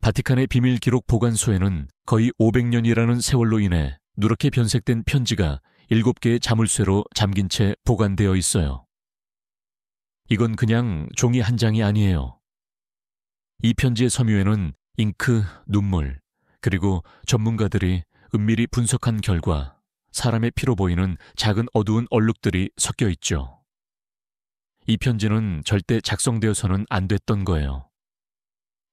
바티칸의 비밀 기록 보관소에는 거의 500년이라는 세월로 인해 누렇게 변색된 편지가 7개의 자물쇠로 잠긴 채 보관되어 있어요. 이건 그냥 종이 한 장이 아니에요. 이 편지의 섬유에는 잉크, 눈물, 그리고 전문가들이 은밀히 분석한 결과 사람의 피로 보이는 작은 어두운 얼룩들이 섞여 있죠. 이 편지는 절대 작성되어서는 안 됐던 거예요.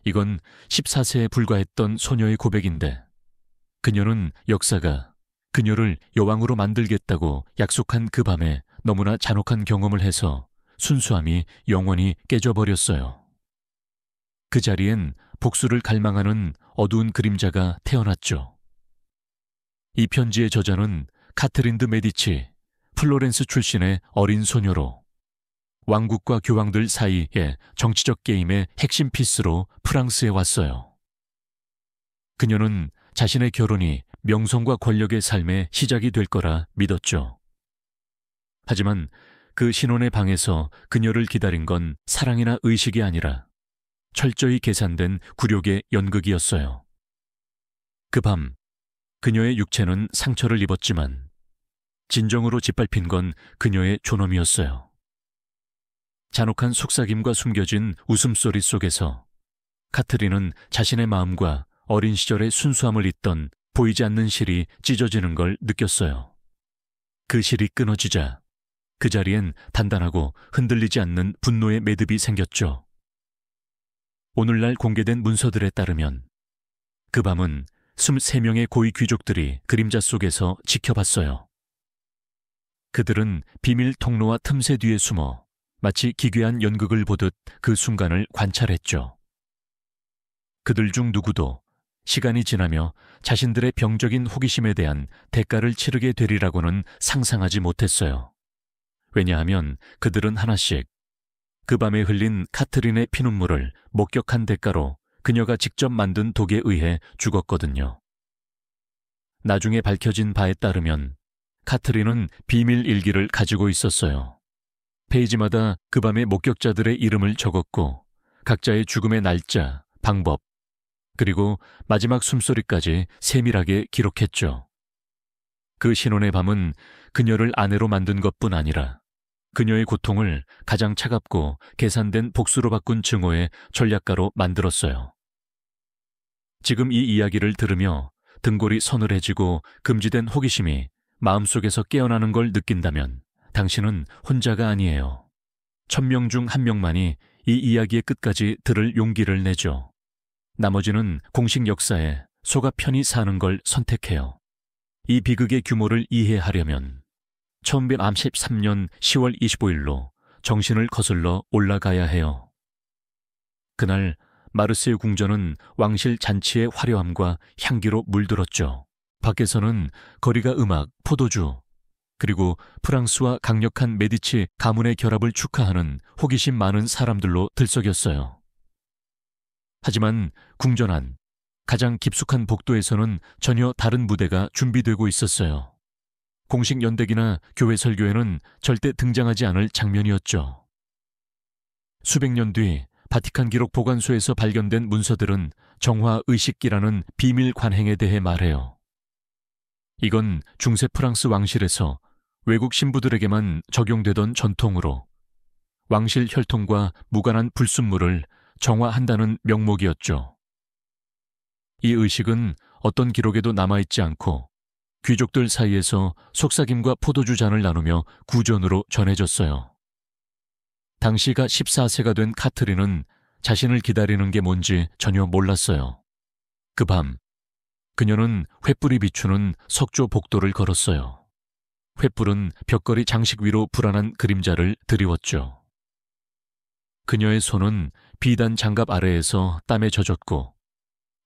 이건 14세에 불과했던 소녀의 고백인데 그녀는 역사가 그녀를 여왕으로 만들겠다고 약속한 그 밤에 너무나 잔혹한 경험을 해서 순수함이 영원히 깨져버렸어요. 그 자리엔 복수를 갈망하는 어두운 그림자가 태어났죠. 이 편지의 저자는 카트린 드 메디치, 플로렌스 출신의 어린 소녀로 왕국과 교황들 사이의 정치적 게임의 핵심 피스로 프랑스에 왔어요. 그녀는 자신의 결혼이 명성과 권력의 삶의 시작이 될 거라 믿었죠. 하지만 그 신혼의 방에서 그녀를 기다린 건 사랑이나 의식이 아니라 철저히 계산된 굴욕의 연극이었어요. 그 밤, 그녀의 육체는 상처를 입었지만 진정으로 짓밟힌 건 그녀의 존엄이었어요. 잔혹한 속삭임과 숨겨진 웃음소리 속에서 카트린은 자신의 마음과 어린 시절의 순수함을 잇던 보이지 않는 실이 찢어지는 걸 느꼈어요. 그 실이 끊어지자 그 자리엔 단단하고 흔들리지 않는 분노의 매듭이 생겼죠. 오늘날 공개된 문서들에 따르면 그 밤은 23명의 고위 귀족들이 그림자 속에서 지켜봤어요. 그들은 비밀 통로와 틈새 뒤에 숨어 마치 기괴한 연극을 보듯 그 순간을 관찰했죠. 그들 중 누구도 시간이 지나며 자신들의 병적인 호기심에 대한 대가를 치르게 되리라고는 상상하지 못했어요. 왜냐하면 그들은 하나씩 그 밤에 흘린 카트린의 피눈물을 목격한 대가로 그녀가 직접 만든 독에 의해 죽었거든요. 나중에 밝혀진 바에 따르면 카트린은 비밀 일기를 가지고 있었어요. 페이지마다 그 밤의 목격자들의 이름을 적었고 각자의 죽음의 날짜, 방법, 그리고 마지막 숨소리까지 세밀하게 기록했죠. 그 신혼의 밤은 그녀를 아내로 만든 것뿐 아니라 그녀의 고통을 가장 차갑고 계산된 복수로 바꾼 증오의 전략가로 만들었어요. 지금 이 이야기를 들으며 등골이 서늘해지고 금지된 호기심이 마음속에서 깨어나는 걸 느낀다면 당신은 혼자가 아니에요. 1000명 중 1명만이 이 이야기의 끝까지 들을 용기를 내죠. 나머지는 공식 역사에 속아 편히 사는 걸 선택해요. 이 비극의 규모를 이해하려면 1913년 10월 25일로 정신을 거슬러 올라가야 해요. 그날 마르세유 궁전은 왕실 잔치의 화려함과 향기로 물들었죠. 밖에서는 거리가 음악, 포도주, 그리고 프랑스와 강력한 메디치 가문의 결합을 축하하는 호기심 많은 사람들로 들썩였어요. 하지만 궁전 안 가장 깊숙한 복도에서는 전혀 다른 무대가 준비되고 있었어요. 공식 연대기나 교회 설교에는 절대 등장하지 않을 장면이었죠. 수백 년 뒤 바티칸 기록 보관소에서 발견된 문서들은 정화 의식기라는 비밀 관행에 대해 말해요. 이건 중세 프랑스 왕실에서 외국 신부들에게만 적용되던 전통으로 왕실 혈통과 무관한 불순물을 정화한다는 명목이었죠. 이 의식은 어떤 기록에도 남아있지 않고 귀족들 사이에서 속삭임과 포도주 잔을 나누며 구전으로 전해졌어요. 당시가 14세가 된 카트린은 자신을 기다리는 게 뭔지 전혀 몰랐어요. 그 밤, 그녀는 횃불이 비추는 석조 복도를 걸었어요. 횃불은 벽걸이 장식 위로 불안한 그림자를 드리웠죠. 그녀의 손은 비단 장갑 아래에서 땀에 젖었고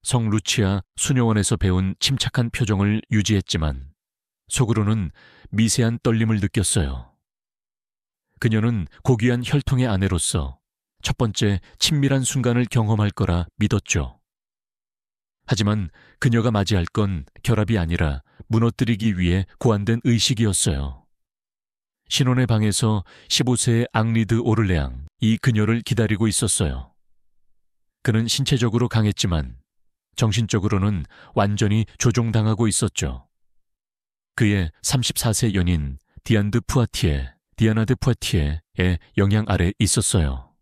성 루치아 수녀원에서 배운 침착한 표정을 유지했지만 속으로는 미세한 떨림을 느꼈어요. 그녀는 고귀한 혈통의 아내로서 첫 번째 친밀한 순간을 경험할 거라 믿었죠. 하지만 그녀가 맞이할 건 결합이 아니라 무너뜨리기 위해 고안된 의식이었어요. 신혼의 방에서 15세의 앙리드 오를레앙, 이 그녀를 기다리고 있었어요. 그는 신체적으로 강했지만 정신적으로는 완전히 조종당하고 있었죠. 그의 34세 연인 디아나 드 푸아티에의 영향 아래 있었어요.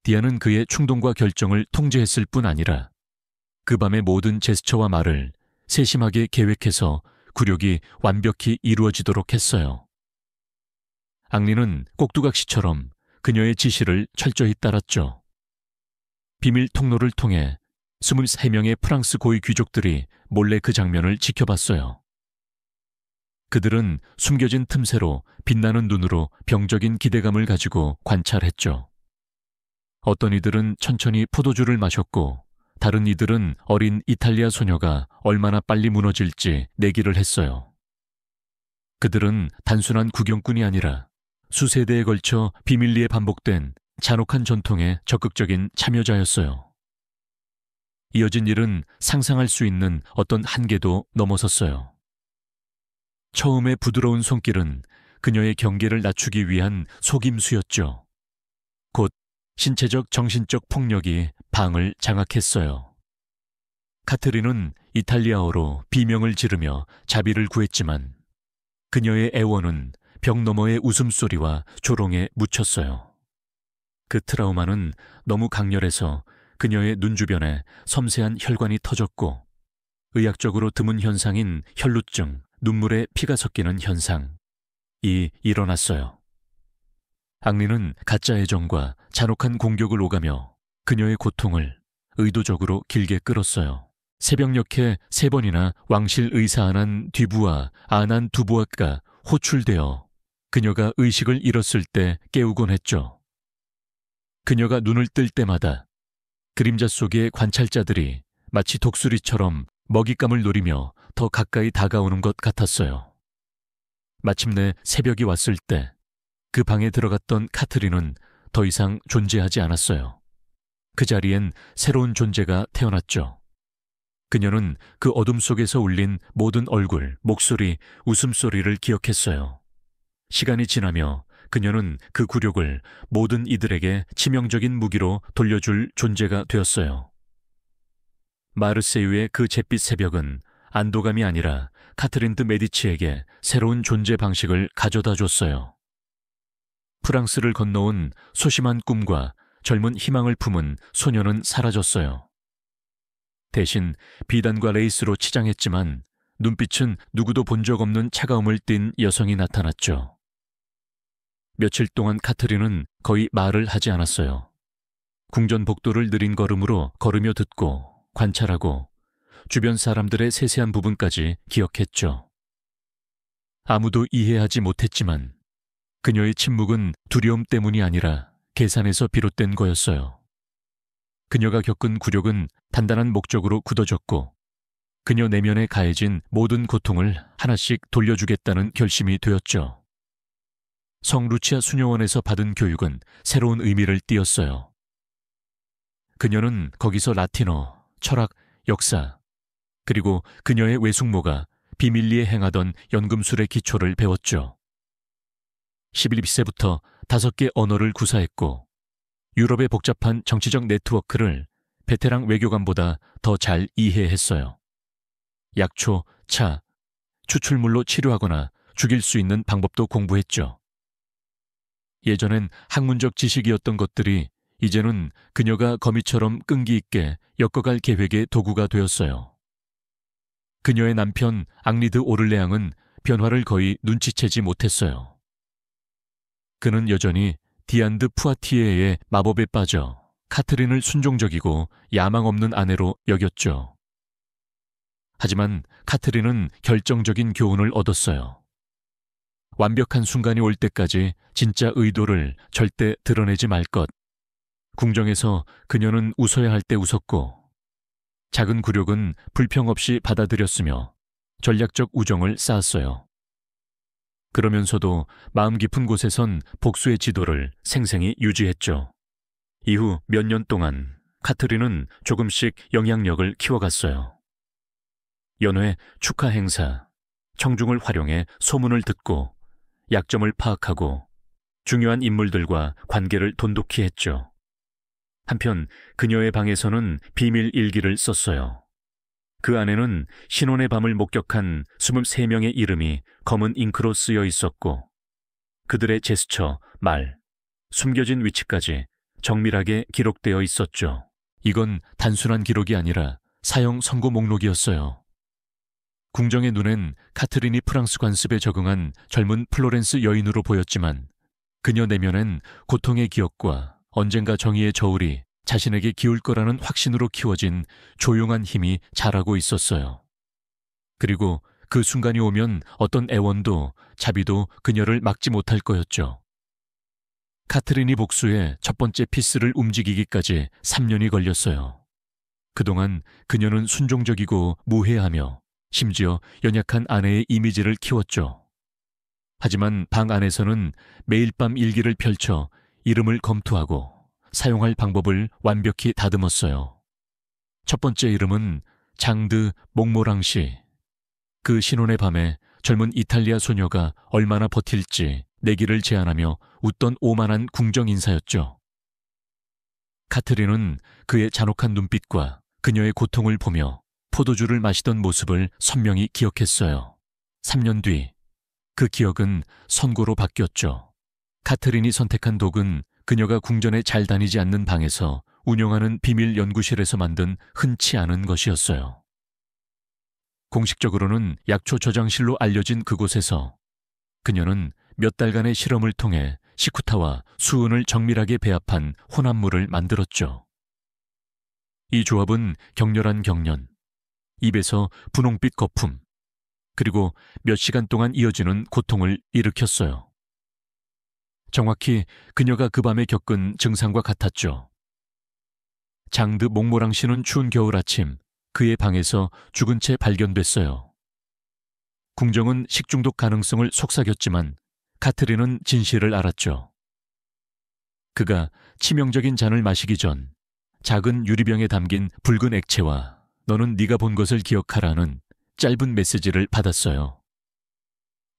디아는 그의 충동과 결정을 통제했을 뿐 아니라 그 밤의 모든 제스처와 말을 세심하게 계획해서 굴욕이 완벽히 이루어지도록 했어요. 앙리는 꼭두각시처럼 그녀의 지시를 철저히 따랐죠. 비밀 통로를 통해 23명의 프랑스 고위 귀족들이 몰래 그 장면을 지켜봤어요. 그들은 숨겨진 틈새로 빛나는 눈으로 병적인 기대감을 가지고 관찰했죠. 어떤 이들은 천천히 포도주를 마셨고 다른 이들은 어린 이탈리아 소녀가 얼마나 빨리 무너질지 내기를 했어요. 그들은 단순한 구경꾼이 아니라 수세대에 걸쳐 비밀리에 반복된 잔혹한 전통의 적극적인 참여자였어요. 이어진 일은 상상할 수 있는 어떤 한계도 넘어섰어요. 처음의 부드러운 손길은 그녀의 경계를 낮추기 위한 속임수였죠. 곧 신체적 정신적 폭력이 방을 장악했어요. 카트린은 이탈리아어로 비명을 지르며 자비를 구했지만 그녀의 애원은 벽 너머의 웃음소리와 조롱에 묻혔어요. 그 트라우마는 너무 강렬해서 그녀의 눈 주변에 섬세한 혈관이 터졌고 의학적으로 드문 현상인 혈루증, 눈물에 피가 섞이는 현상이 일어났어요. 앙리는 가짜 애정과 잔혹한 공격을 오가며 그녀의 고통을 의도적으로 길게 끌었어요. 새벽녘에 3번이나 왕실 의사안한 뒤부와 안한 두부아가 호출되어 그녀가 의식을 잃었을 때 깨우곤 했죠. 그녀가 눈을 뜰 때마다 그림자 속의 관찰자들이 마치 독수리처럼 먹잇감을 노리며 더 가까이 다가오는 것 같았어요. 마침내 새벽이 왔을 때 그 방에 들어갔던 카트린은 더 이상 존재하지 않았어요. 그 자리엔 새로운 존재가 태어났죠. 그녀는 그 어둠 속에서 울린 모든 얼굴, 목소리, 웃음소리를 기억했어요. 시간이 지나며 그녀는 그 굴욕을 모든 이들에게 치명적인 무기로 돌려줄 존재가 되었어요. 마르세유의 그 잿빛 새벽은 안도감이 아니라 카트린 드 메디치에게 새로운 존재 방식을 가져다 줬어요. 프랑스를 건너온 소심한 꿈과 젊은 희망을 품은 소녀는 사라졌어요. 대신 비단과 레이스로 치장했지만 눈빛은 누구도 본 적 없는 차가움을 띤 여성이 나타났죠. 며칠 동안 카트린은 거의 말을 하지 않았어요. 궁전 복도를 느린 걸음으로 걸으며 듣고 관찰하고 주변 사람들의 세세한 부분까지 기억했죠. 아무도 이해하지 못했지만 그녀의 침묵은 두려움 때문이 아니라 계산에서 비롯된 거였어요. 그녀가 겪은 굴욕은 단단한 목적으로 굳어졌고 그녀 내면에 가해진 모든 고통을 하나씩 돌려주겠다는 결심이 되었죠. 성 루치아 수녀원에서 받은 교육은 새로운 의미를 띠었어요. 그녀는 거기서 라틴어, 철학, 역사, 그리고 그녀의 외숙모가 비밀리에 행하던 연금술의 기초를 배웠죠. 11세부터 5개 언어를 구사했고 유럽의 복잡한 정치적 네트워크를 베테랑 외교관보다 더 잘 이해했어요. 약초, 차, 추출물로 치료하거나 죽일 수 있는 방법도 공부했죠. 예전엔 학문적 지식이었던 것들이 이제는 그녀가 거미처럼 끈기 있게 엮어갈 계획의 도구가 되었어요. 그녀의 남편 앙리드 오를레앙은 변화를 거의 눈치채지 못했어요. 그는 여전히 디안 드 푸아티에의 마법에 빠져 카트린을 순종적이고 야망 없는 아내로 여겼죠. 하지만 카트린은 결정적인 교훈을 얻었어요. 완벽한 순간이 올 때까지 진짜 의도를 절대 드러내지 말 것. 궁정에서 그녀는 웃어야 할 때 웃었고 작은 굴욕은 불평 없이 받아들였으며 전략적 우정을 쌓았어요. 그러면서도 마음 깊은 곳에선 복수의 지도를 생생히 유지했죠. 이후 몇 년 동안 카트린은 조금씩 영향력을 키워갔어요. 연회, 축하 행사, 청중을 활용해 소문을 듣고 약점을 파악하고 중요한 인물들과 관계를 돈독히 했죠. 한편 그녀의 방에서는 비밀 일기를 썼어요. 그 안에는 신혼의 밤을 목격한 23명의 이름이 검은 잉크로 쓰여 있었고 그들의 제스처, 말, 숨겨진 위치까지 정밀하게 기록되어 있었죠. 이건 단순한 기록이 아니라 사형 선고 목록이었어요. 궁정의 눈엔 카트린이 프랑스 관습에 적응한 젊은 플로렌스 여인으로 보였지만 그녀 내면엔 고통의 기억과 언젠가 정의의 저울이 자신에게 기울 거라는 확신으로 키워진 조용한 힘이 자라고 있었어요. 그리고 그 순간이 오면 어떤 애원도 자비도 그녀를 막지 못할 거였죠. 카트린이 복수해 첫 번째 피스를 움직이기까지 3년이 걸렸어요. 그동안 그녀는 순종적이고 무해하며 심지어 연약한 아내의 이미지를 키웠죠. 하지만 방 안에서는 매일 밤 일기를 펼쳐 이름을 검토하고 사용할 방법을 완벽히 다듬었어요. 첫 번째 이름은 장드 몽모랑시. 그 신혼의 밤에 젊은 이탈리아 소녀가 얼마나 버틸지 내기를 제안하며 웃던 오만한 궁정 인사였죠. 카트린은 그의 잔혹한 눈빛과 그녀의 고통을 보며 포도주를 마시던 모습을 선명히 기억했어요. 3년 뒤 그 기억은 선고로 바뀌었죠. 카트린이 선택한 독은 그녀가 궁전에 잘 다니지 않는 방에서 운영하는 비밀 연구실에서 만든 흔치 않은 것이었어요. 공식적으로는 약초 저장실로 알려진 그곳에서 그녀는 몇 달간의 실험을 통해 시쿠타와 수은을 정밀하게 배합한 혼합물을 만들었죠. 이 조합은 격렬한 경련, 입에서 분홍빛 거품, 그리고 몇 시간 동안 이어지는 고통을 일으켰어요. 정확히 그녀가 그 밤에 겪은 증상과 같았죠. 장드 몽모랑 씨는 추운 겨울 아침 그의 방에서 죽은 채 발견됐어요. 궁정은 식중독 가능성을 속삭였지만 카트린은 진실을 알았죠. 그가 치명적인 잔을 마시기 전 작은 유리병에 담긴 붉은 액체와 너는 네가 본 것을 기억하라는 짧은 메시지를 받았어요.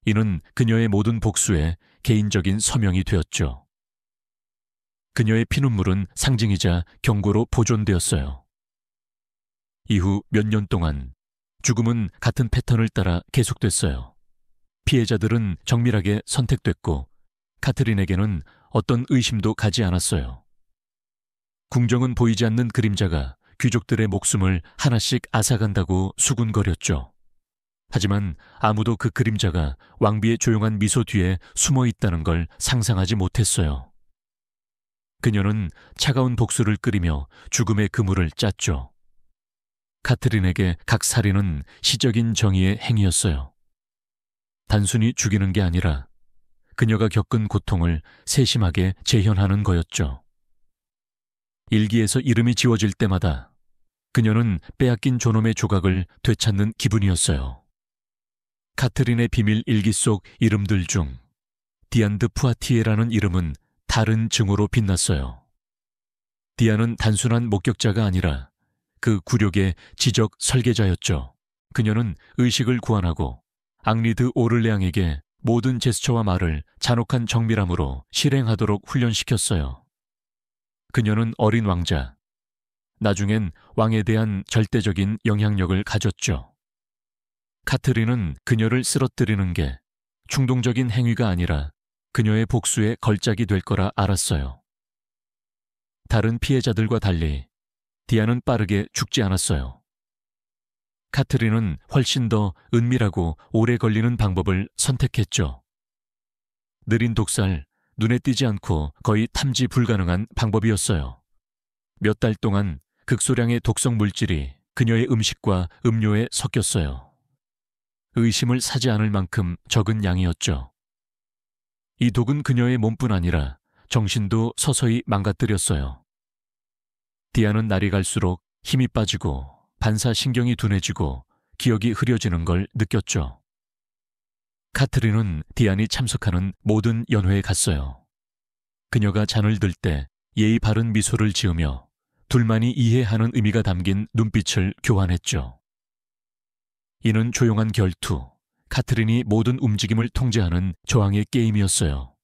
이는 그녀의 모든 복수에 개인적인 서명이 되었죠. 그녀의 피눈물은 상징이자 경고로 보존되었어요. 이후 몇 년 동안 죽음은 같은 패턴을 따라 계속됐어요. 피해자들은 정밀하게 선택됐고 카트린에게는 어떤 의심도 가지 않았어요. 궁정은 보이지 않는 그림자가 귀족들의 목숨을 하나씩 앗아간다고 수군거렸죠. 하지만 아무도 그 그림자가 왕비의 조용한 미소 뒤에 숨어 있다는 걸 상상하지 못했어요. 그녀는 차가운 복수를 끓이며 죽음의 그물을 짰죠. 카트린에게 각 살인은 시적인 정의의 행위였어요. 단순히 죽이는 게 아니라 그녀가 겪은 고통을 세심하게 재현하는 거였죠. 일기에서 이름이 지워질 때마다 그녀는 빼앗긴 존엄의 조각을 되찾는 기분이었어요. 카트린의 비밀 일기 속 이름들 중 디안 드 푸아티에라는 이름은 다른 증오로 빛났어요. 디안은 단순한 목격자가 아니라 그 굴욕의 지적 설계자였죠. 그녀는 의식을 구환하고 앙리드 오를레앙에게 모든 제스처와 말을 잔혹한 정밀함으로 실행하도록 훈련시켰어요. 그녀는 어린 왕자, 나중엔 왕에 대한 절대적인 영향력을 가졌죠. 카트린은 그녀를 쓰러뜨리는 게 충동적인 행위가 아니라 그녀의 복수의 걸작이 될 거라 알았어요. 다른 피해자들과 달리 디아는 빠르게 죽지 않았어요. 카트린은 훨씬 더 은밀하고 오래 걸리는 방법을 선택했죠. 느린 독살, 눈에 띄지 않고 거의 탐지 불가능한 방법이었어요. 몇 달 동안 극소량의 독성 물질이 그녀의 음식과 음료에 섞였어요. 의심을 사지 않을 만큼 적은 양이었죠. 이 독은 그녀의 몸뿐 아니라 정신도 서서히 망가뜨렸어요. 디아는 날이 갈수록 힘이 빠지고 반사신경이 둔해지고 기억이 흐려지는 걸 느꼈죠. 카트린은 디안이 참석하는 모든 연회에 갔어요. 그녀가 잔을 들 때 예의 바른 미소를 지으며 둘만이 이해하는 의미가 담긴 눈빛을 교환했죠. 이는 조용한 결투, 카트린이 모든 움직임을 통제하는 저항의 게임이었어요.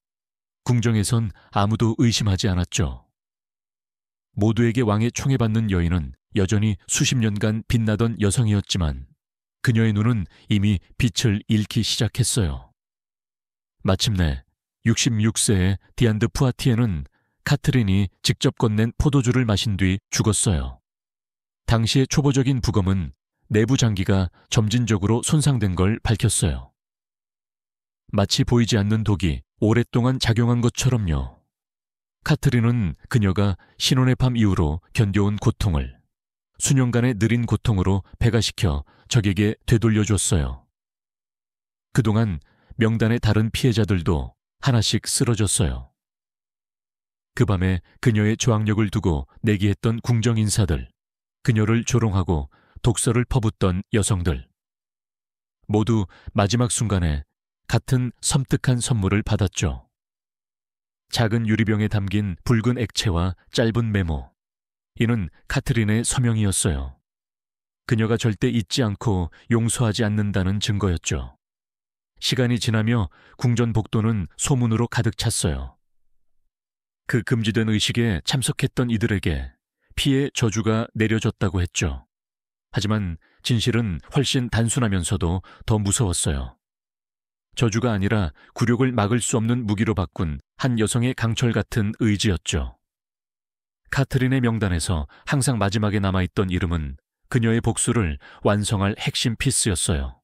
궁정에선 아무도 의심하지 않았죠. 모두에게 왕의 총애받는 여인은 여전히 수십 년간 빛나던 여성이었지만 그녀의 눈은 이미 빛을 잃기 시작했어요. 마침내 66세의 디안드 푸아티에는 카트린이 직접 건넨 포도주를 마신 뒤 죽었어요. 당시의 초보적인 부검은 내부 장기가 점진적으로 손상된 걸 밝혔어요. 마치 보이지 않는 독이 오랫동안 작용한 것처럼요. 카트린은 그녀가 신혼의 밤 이후로 견뎌온 고통을 수년간의 느린 고통으로 배가시켜 적에게 되돌려줬어요. 그동안 명단의 다른 피해자들도 하나씩 쓰러졌어요. 그 밤에 그녀의 저항력을 두고 내기했던 궁정인사들, 그녀를 조롱하고 독서를 퍼붓던 여성들, 모두 마지막 순간에 같은 섬뜩한 선물을 받았죠. 작은 유리병에 담긴 붉은 액체와 짧은 메모. 이는 카트린의 서명이었어요. 그녀가 절대 잊지 않고 용서하지 않는다는 증거였죠. 시간이 지나며 궁전 복도는 소문으로 가득 찼어요. 그 금지된 의식에 참석했던 이들에게 피의 저주가 내려졌다고 했죠. 하지만 진실은 훨씬 단순하면서도 더 무서웠어요. 저주가 아니라 굴욕을 막을 수 없는 무기로 바꾼 한 여성의 강철 같은 의지였죠. 카트린의 명단에서 항상 마지막에 남아있던 이름은 그녀의 복수를 완성할 핵심 피스였어요.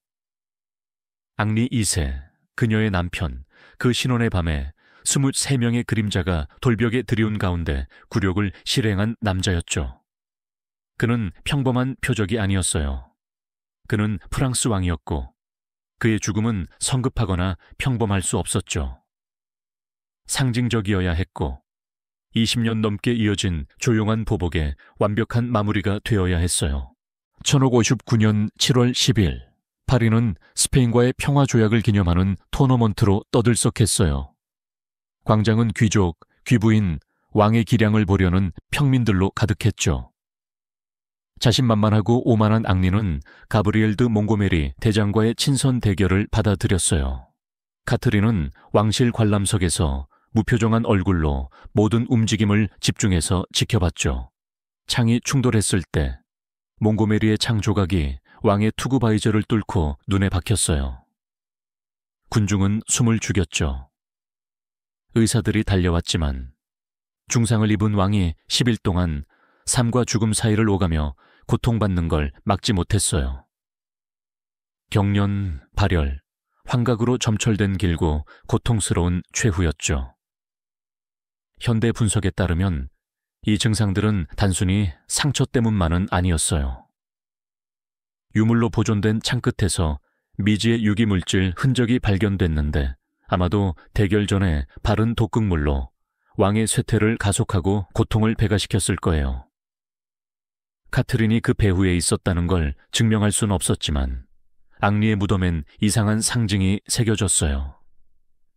앙리 2세, 그녀의 남편, 그 신혼의 밤에 23명의 그림자가 돌벽에 들이운 가운데 굴욕을 실행한 남자였죠. 그는 평범한 표적이 아니었어요. 그는 프랑스 왕이었고 그의 죽음은 성급하거나 평범할 수 없었죠. 상징적이어야 했고 20년 넘게 이어진 조용한 보복에 완벽한 마무리가 되어야 했어요. 1559년 7월 10일 파리는 스페인과의 평화조약을 기념하는 토너먼트로 떠들썩했어요. 광장은 귀족, 귀부인, 왕의 기량을 보려는 평민들로 가득했죠. 자신만만하고 오만한 앙리는 가브리엘 드 몽고메리 대장과의 친선 대결을 받아들였어요. 카트린은 왕실 관람석에서 무표정한 얼굴로 모든 움직임을 집중해서 지켜봤죠. 창이 충돌했을 때 몽고메리의 창 조각이 왕의 투구 바이저를 뚫고 눈에 박혔어요. 군중은 숨을 죽였죠. 의사들이 달려왔지만 중상을 입은 왕이 10일 동안 삶과 죽음 사이를 오가며 고통받는 걸 막지 못했어요. 경련, 발열, 환각으로 점철된 길고 고통스러운 최후였죠. 현대 분석에 따르면 이 증상들은 단순히 상처 때문만은 아니었어요. 유물로 보존된 창끝에서 미지의 유기물질 흔적이 발견됐는데 아마도 대결 전에 바른 독극물로 왕의 쇠퇴를 가속하고 고통을 배가시켰을 거예요. 카트린이 그 배후에 있었다는 걸 증명할 수는 없었지만 앙리의 무덤엔 이상한 상징이 새겨졌어요.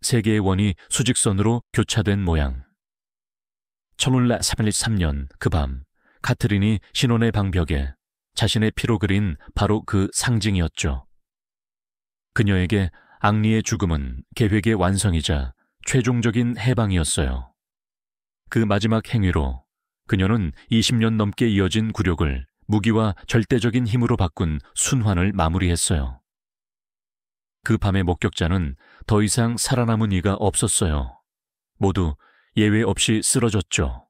세 개의 원이 수직선으로 교차된 모양. 1433년 그 밤 카트린이 신혼의 방벽에 자신의 피로 그린 바로 그 상징이었죠. 그녀에게 앙리의 죽음은 계획의 완성이자 최종적인 해방이었어요. 그 마지막 행위로 그녀는 20년 넘게 이어진 굴욕을 무기와 절대적인 힘으로 바꾼 순환을 마무리했어요. 그 밤의 목격자는 더 이상 살아남은 이가 없었어요. 모두 예외 없이 쓰러졌죠.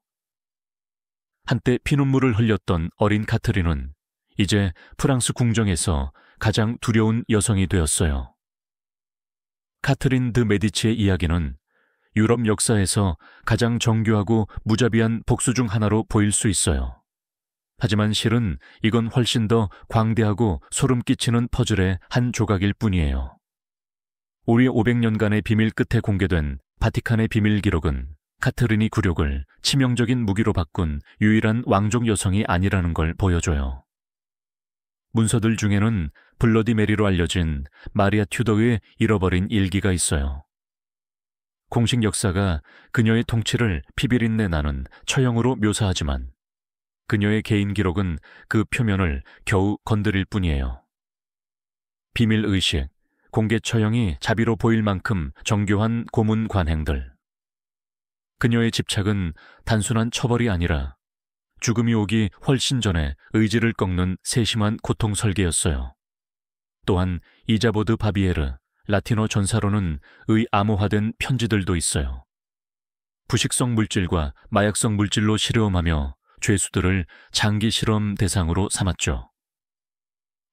한때 피눈물을 흘렸던 어린 카트린은 이제 프랑스 궁정에서 가장 두려운 여성이 되었어요. 카트린 드 메디치의 이야기는 유럽 역사에서 가장 정교하고 무자비한 복수 중 하나로 보일 수 있어요. 하지만 실은 이건 훨씬 더 광대하고 소름 끼치는 퍼즐의 한 조각일 뿐이에요. 우리 500년간의 비밀 끝에 공개된 바티칸의 비밀 기록은 카트린이 굴욕을 치명적인 무기로 바꾼 유일한 왕족 여성이 아니라는 걸 보여줘요. 문서들 중에는 블러디 메리로 알려진 마리아 튜더의 잃어버린 일기가 있어요. 공식 역사가 그녀의 통치를 피비린내 나는 처형으로 묘사하지만 그녀의 개인 기록은 그 표면을 겨우 건드릴 뿐이에요. 비밀의식, 공개 처형이 자비로 보일 만큼 정교한 고문 관행들. 그녀의 집착은 단순한 처벌이 아니라 죽음이 오기 훨씬 전에 의지를 꺾는 세심한 고통 설계였어요. 또한 이자보드 바비에르, 라틴어 전사로는 의 암호화된 편지들도 있어요. 부식성 물질과 마약성 물질로 실험하며 죄수들을 장기 실험 대상으로 삼았죠.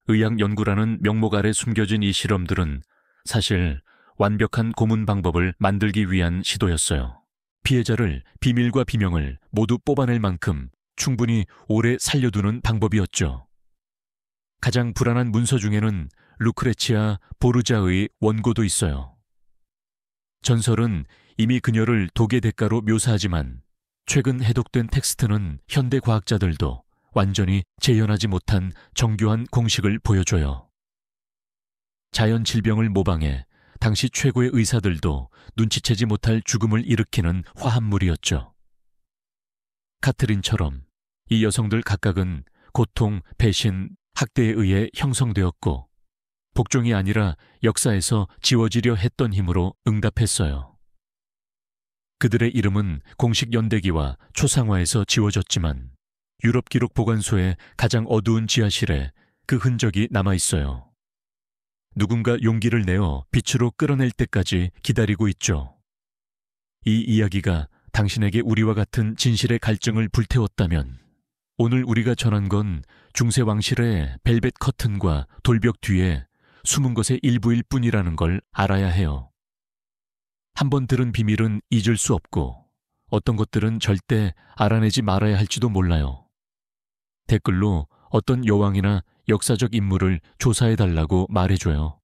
의학 연구라는 명목 아래 숨겨진 이 실험들은 사실 완벽한 고문 방법을 만들기 위한 시도였어요. 피해자를 비밀과 비명을 모두 뽑아낼 만큼 충분히 오래 살려두는 방법이었죠. 가장 불안한 문서 중에는 루크레치아 보르자의 원고도 있어요. 전설은 이미 그녀를 독의 대가로 묘사하지만 최근 해독된 텍스트는 현대 과학자들도 완전히 재현하지 못한 정교한 공식을 보여줘요. 자연 질병을 모방해 당시 최고의 의사들도 눈치채지 못할 죽음을 일으키는 화합물이었죠. 카트린처럼 이 여성들 각각은 고통, 배신, 학대에 의해 형성되었고 복종이 아니라 역사에서 지워지려 했던 힘으로 응답했어요. 그들의 이름은 공식 연대기와 초상화에서 지워졌지만 유럽 기록 보관소의 가장 어두운 지하실에 그 흔적이 남아있어요. 누군가 용기를 내어 빛으로 끌어낼 때까지 기다리고 있죠. 이 이야기가 당신에게 우리와 같은 진실의 갈증을 불태웠다면 오늘 우리가 전한 건 중세 왕실의 벨벳 커튼과 돌벽 뒤에 숨은 것의 일부일 뿐이라는 걸 알아야 해요. 한번 들은 비밀은 잊을 수 없고 어떤 것들은 절대 알아내지 말아야 할지도 몰라요. 댓글로 어떤 여왕이나 역사적 인물을 조사해달라고 말해줘요.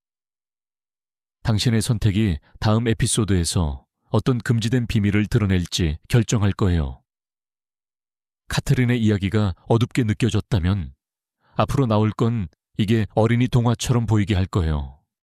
당신의 선택이 다음 에피소드에서 어떤 금지된 비밀을 드러낼지 결정할 거예요. 카트린의 이야기가 어둡게 느껴졌다면 앞으로 나올 건 이게 어린이 동화처럼 보이게 할 거예요.